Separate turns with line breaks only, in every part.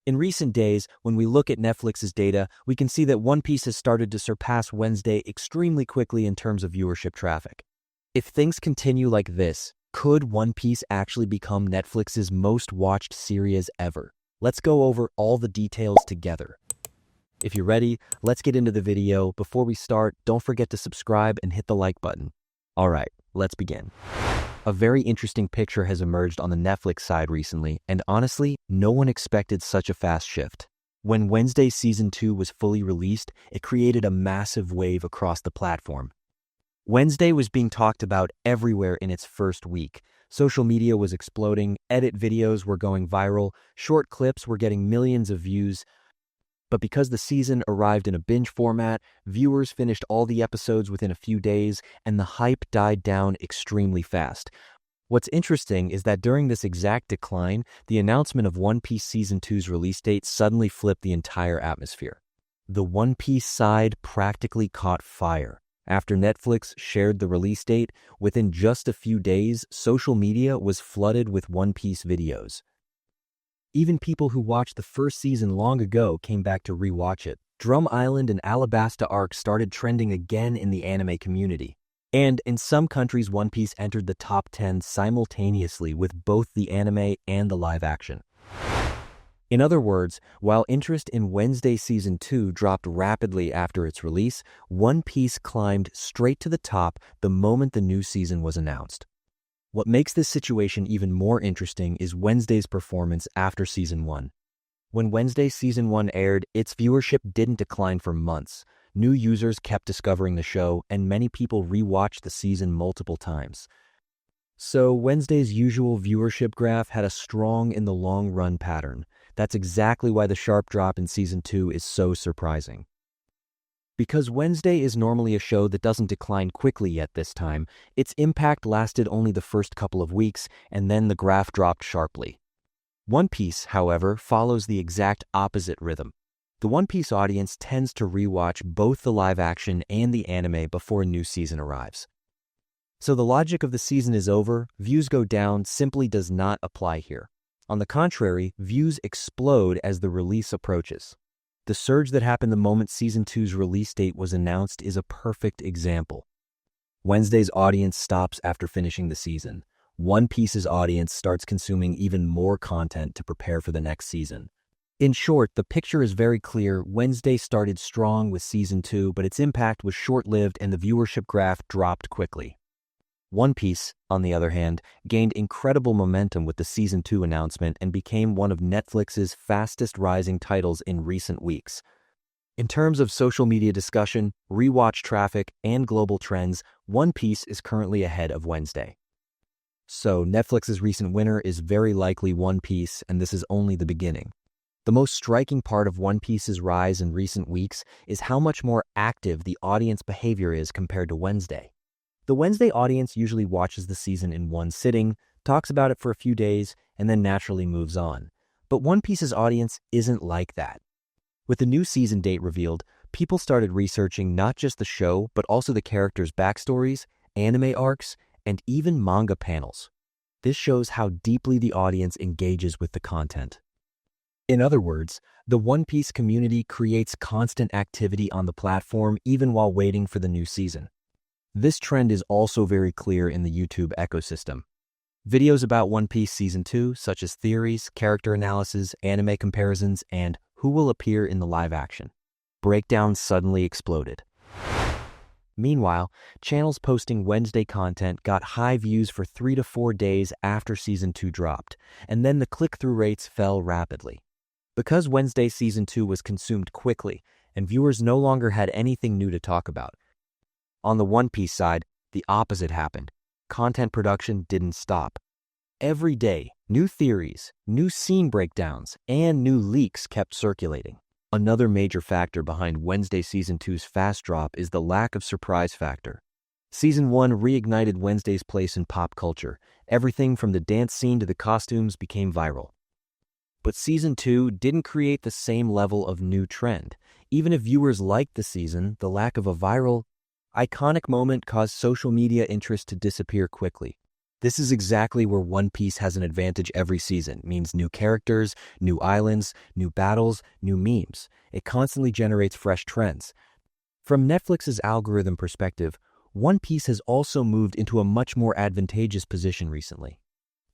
In recent days, when we look at Netflix's data, we can see that One Piece has started to surpass Wednesday extremely quickly in terms of viewership traffic. If things continue like this, could One Piece actually become Netflix's most watched series ever? Let's go over all the details together. If you're ready, let's get into the video. Before we start, don't forget to subscribe and hit the like button. Alright, let's begin. A very interesting picture has emerged on the Netflix side recently, and honestly, no one expected such a fast shift. When Wednesday Season 2 was fully released, it created a massive wave across the platform. Wednesday was being talked about everywhere in its first week. Social media was exploding, edit videos were going viral, short clips were getting millions of views. But because the season arrived in a binge format, viewers finished all the episodes within a few days, and the hype died down extremely fast. What's interesting is that during this exact decline, the announcement of One Piece Season 2's release date suddenly flipped the entire atmosphere. The One Piece side practically caught fire. After Netflix shared the release date, within just a few days, social media was flooded with One Piece videos. Even people who watched the first season long ago came back to rewatch it. Drum Island and Alabasta arc started trending again in the anime community. And in some countries, One Piece entered the top 10 simultaneously with both the anime and the live action. In other words, while interest in Wednesday Season 2 dropped rapidly after its release, One Piece climbed straight to the top the moment the new season was announced. What makes this situation even more interesting is Wednesday's performance after Season 1. When Wednesday Season 1 aired, its viewership didn't decline for months. New users kept discovering the show, and many people rewatched the season multiple times. So Wednesday's usual viewership graph had a strong in the long run pattern. That's exactly why the sharp drop in Season 2 is so surprising. Because Wednesday is normally a show that doesn't decline quickly yet this time, its impact lasted only the first couple of weeks, and then the graph dropped sharply. One Piece, however, follows the exact opposite rhythm. The One Piece audience tends to rewatch both the live action and the anime before a new season arrives. So the logic of the season is over, views go down simply does not apply here. On the contrary, views explode as the release approaches. The surge that happened the moment Season 2's release date was announced is a perfect example. Wednesday's audience stops after finishing the season. One Piece's audience starts consuming even more content to prepare for the next season. In short, the picture is very clear. Wednesday started strong with Season 2, but its impact was short-lived and the viewership graph dropped quickly. One Piece, on the other hand, gained incredible momentum with the Season 2 announcement and became one of Netflix's fastest rising titles in recent weeks. In terms of social media discussion, rewatch traffic, and global trends, One Piece is currently ahead of Wednesday. So Netflix's recent winner is very likely One Piece, and this is only the beginning. The most striking part of One Piece's rise in recent weeks is how much more active the audience behavior is compared to Wednesday. The Wednesday audience usually watches the season in one sitting, talks about it for a few days, and then naturally moves on. But One Piece's audience isn't like that. With the new season date revealed, people started researching not just the show, but also the characters' backstories, anime arcs, and even manga panels. This shows how deeply the audience engages with the content. In other words, the One Piece community creates constant activity on the platform even while waiting for the new season. This trend is also very clear in the YouTube ecosystem. Videos about One Piece Season 2, such as theories, character analysis, anime comparisons, and who will appear in the live action breakdowns suddenly exploded. Meanwhile, channels posting Wednesday content got high views for 3 to 4 days after Season 2 dropped, and then the click-through rates fell rapidly. Because Wednesday Season 2 was consumed quickly, and viewers no longer had anything new to talk about, on the One Piece side, the opposite happened. Content production didn't stop. Every day, new theories, new scene breakdowns, and new leaks kept circulating. Another major factor behind Wednesday Season 2's fast drop is the lack of surprise factor. Season 1 reignited Wednesday's place in pop culture. Everything from the dance scene to the costumes became viral. But Season 2 didn't create the same level of new trend. Even if viewers liked the season, the lack of a viral, iconic moment caused social media interest to disappear quickly. This is exactly where One Piece has an advantage every season. It means new characters, new islands, new battles, new memes. It constantly generates fresh trends. From Netflix's algorithm perspective, One Piece has also moved into a much more advantageous position recently.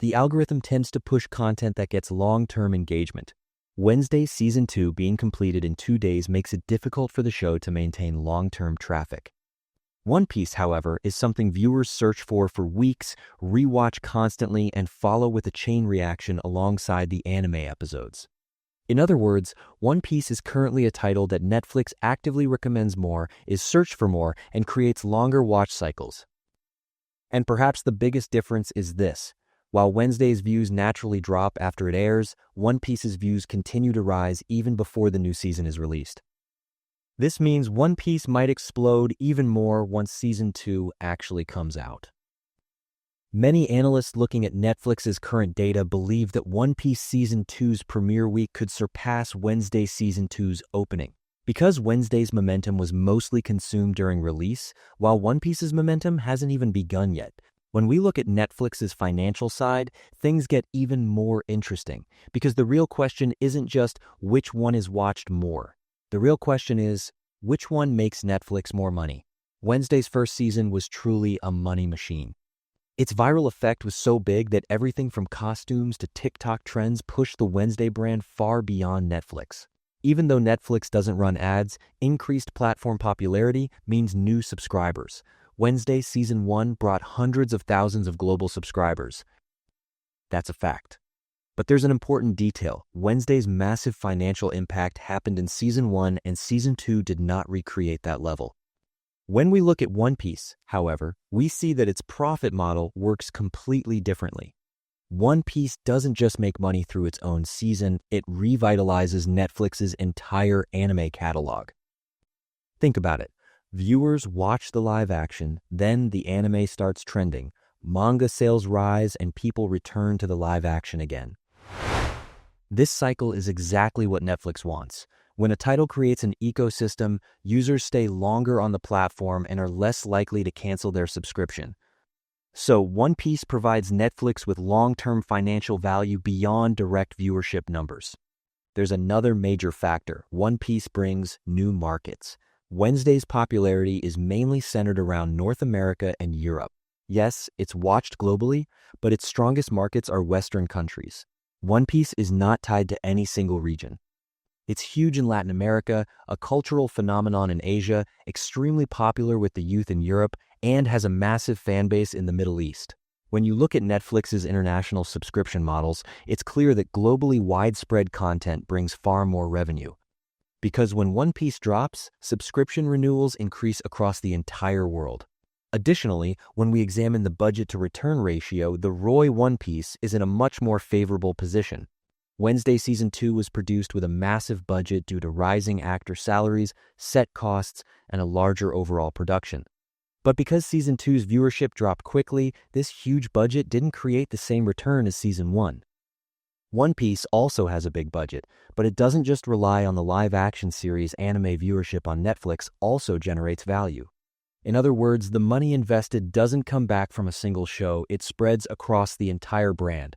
The algorithm tends to push content that gets long-term engagement. Wednesday Season 2 being completed in 2 days makes it difficult for the show to maintain long-term traffic. One Piece, however, is something viewers search for weeks, rewatch constantly, and follow with a chain reaction alongside the anime episodes. In other words, One Piece is currently a title that Netflix actively recommends more, is searched for more, and creates longer watch cycles. And perhaps the biggest difference is this. While Wednesday's views naturally drop after it airs, One Piece's views continue to rise even before the new season is released. This means One Piece might explode even more once Season 2 actually comes out. Many analysts looking at Netflix's current data believe that One Piece Season 2's premiere week could surpass Wednesday Season 2's opening. Because Wednesday's momentum was mostly consumed during release, while One Piece's momentum hasn't even begun yet. When we look at Netflix's financial side, things get even more interesting, because the real question isn't just which one is watched more. The real question is, which one makes Netflix more money? Wednesday's first season was truly a money machine. Its viral effect was so big that everything from costumes to TikTok trends pushed the Wednesday brand far beyond Netflix. Even though Netflix doesn't run ads, increased platform popularity means new subscribers. Wednesday Season 1 brought hundreds of thousands of global subscribers. That's a fact. But there's an important detail. Wednesday's massive financial impact happened in Season 1 and Season 2 did not recreate that level. When we look at One Piece, however, we see that its profit model works completely differently. One Piece doesn't just make money through its own season, it revitalizes Netflix's entire anime catalog. Think about it. Viewers watch the live action, then the anime starts trending, manga sales rise, and people return to the live action again. This cycle is exactly what Netflix wants. When a title creates an ecosystem, users stay longer on the platform and are less likely to cancel their subscription. So, One Piece provides Netflix with long-term financial value beyond direct viewership numbers. There's another major factor. One Piece brings new markets. Wednesday's popularity is mainly centered around North America and Europe. Yes, it's watched globally, but its strongest markets are Western countries. One Piece is not tied to any single region. It's huge in Latin America, a cultural phenomenon in Asia, extremely popular with the youth in Europe, and has a massive fan base in the Middle East. When you look at Netflix's international subscription models, it's clear that globally widespread content brings far more revenue. Because when One Piece drops, subscription renewals increase across the entire world. Additionally, when we examine the budget-to-return ratio, the ROI One Piece is in a much more favorable position. Wednesday Season 2 was produced with a massive budget due to rising actor salaries, set costs, and a larger overall production. But because Season 2's viewership dropped quickly, this huge budget didn't create the same return as Season 1. One Piece also has a big budget, but it doesn't just rely on the live-action series. Anime viewership on Netflix also generates value. In other words, the money invested doesn't come back from a single show, it spreads across the entire brand.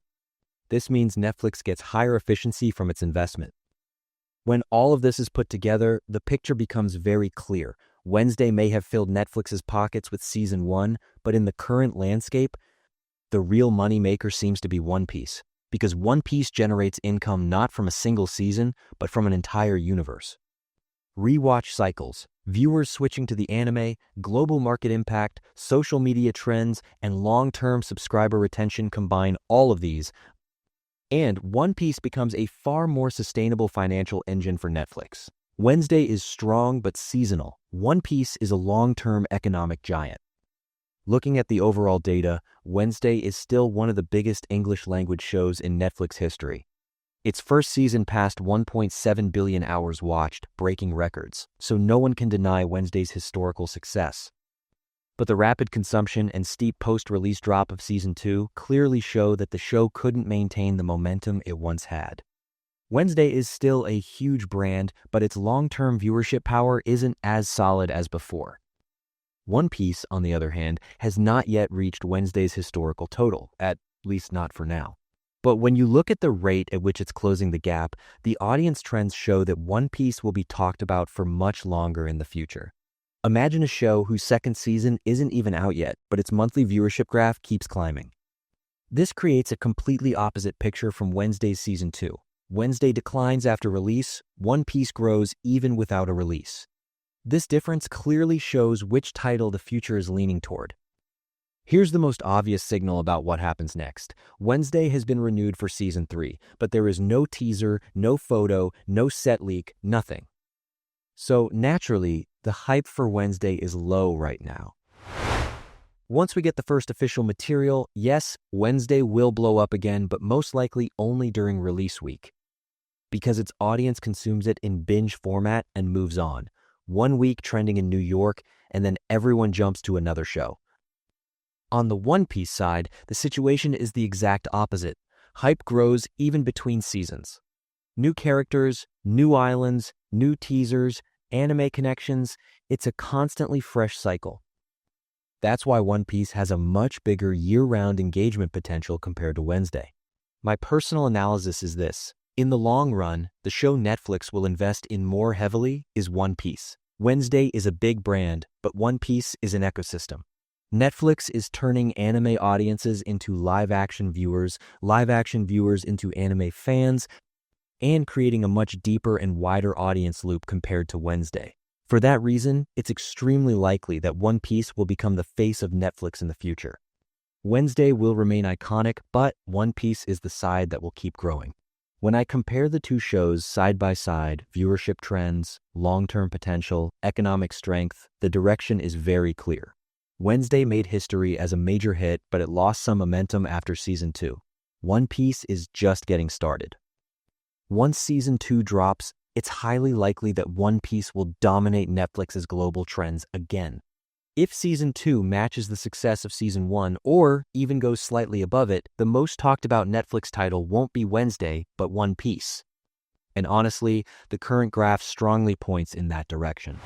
This means Netflix gets higher efficiency from its investment. When all of this is put together, the picture becomes very clear. Wednesday may have filled Netflix's pockets with Season 1, but in the current landscape, the real moneymaker seems to be One Piece, because One Piece generates income not from a single season, but from an entire universe. Rewatch cycles, viewers switching to the anime, global market impact, social media trends, and long-term subscriber retention combine all of these, and One Piece becomes a far more sustainable financial engine for Netflix. Wednesday is strong but seasonal. One Piece is a long-term economic giant. Looking at the overall data, Wednesday is still one of the biggest English-language shows in Netflix history. Its first season passed 1.7 billion hours watched, breaking records, so no one can deny Wednesday's historical success. But the rapid consumption and steep post-release drop of Season 2 clearly show that the show couldn't maintain the momentum it once had. Wednesday is still a huge brand, but its long-term viewership power isn't as solid as before. One Piece, on the other hand, has not yet reached Wednesday's historical total, at least not for now. But when you look at the rate at which it's closing the gap, the audience trends show that One Piece will be talked about for much longer in the future. Imagine a show whose second season isn't even out yet, but its monthly viewership graph keeps climbing. This creates a completely opposite picture from Wednesday's season 2. Wednesday declines after release, One Piece grows even without a release. This difference clearly shows which title the future is leaning toward. Here's the most obvious signal about what happens next. Wednesday has been renewed for season 3, but there is no teaser, no photo, no set leak, nothing. So naturally, the hype for Wednesday is low right now. Once we get the first official material, yes, Wednesday will blow up again, but most likely only during release week, because its audience consumes it in binge format and moves on. 1 week trending in New York, and then everyone jumps to another show. On the One Piece side, the situation is the exact opposite. Hype grows even between seasons. New characters, new islands, new teasers, anime connections, it's a constantly fresh cycle. That's why One Piece has a much bigger year-round engagement potential compared to Wednesday. My personal analysis is this. In the long run, the show Netflix will invest in more heavily is One Piece. Wednesday is a big brand, but One Piece is an ecosystem. Netflix is turning anime audiences into live-action viewers into anime fans, and creating a much deeper and wider audience loop compared to Wednesday. For that reason, it's extremely likely that One Piece will become the face of Netflix in the future. Wednesday will remain iconic, but One Piece is the side that will keep growing. When I compare the two shows side by side, viewership trends, long-term potential, economic strength, the direction is very clear. Wednesday made history as a major hit, but it lost some momentum after season 2. One Piece is just getting started. Once season 2 drops, it's highly likely that One Piece will dominate Netflix's global trends again. If season 2 matches the success of season 1 or even goes slightly above it, the most talked about Netflix title won't be Wednesday, but One Piece. And honestly, the current graph strongly points in that direction.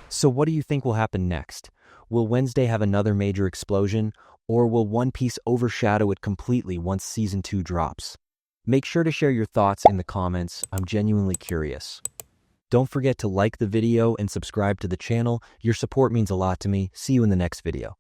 So what do you think will happen next? Will Wednesday have another major explosion, or will One Piece overshadow it completely once season 2 drops? Make sure to share your thoughts in the comments. I'm genuinely curious. Don't forget to like the video and subscribe to the channel. Your support means a lot to me. See you in the next video.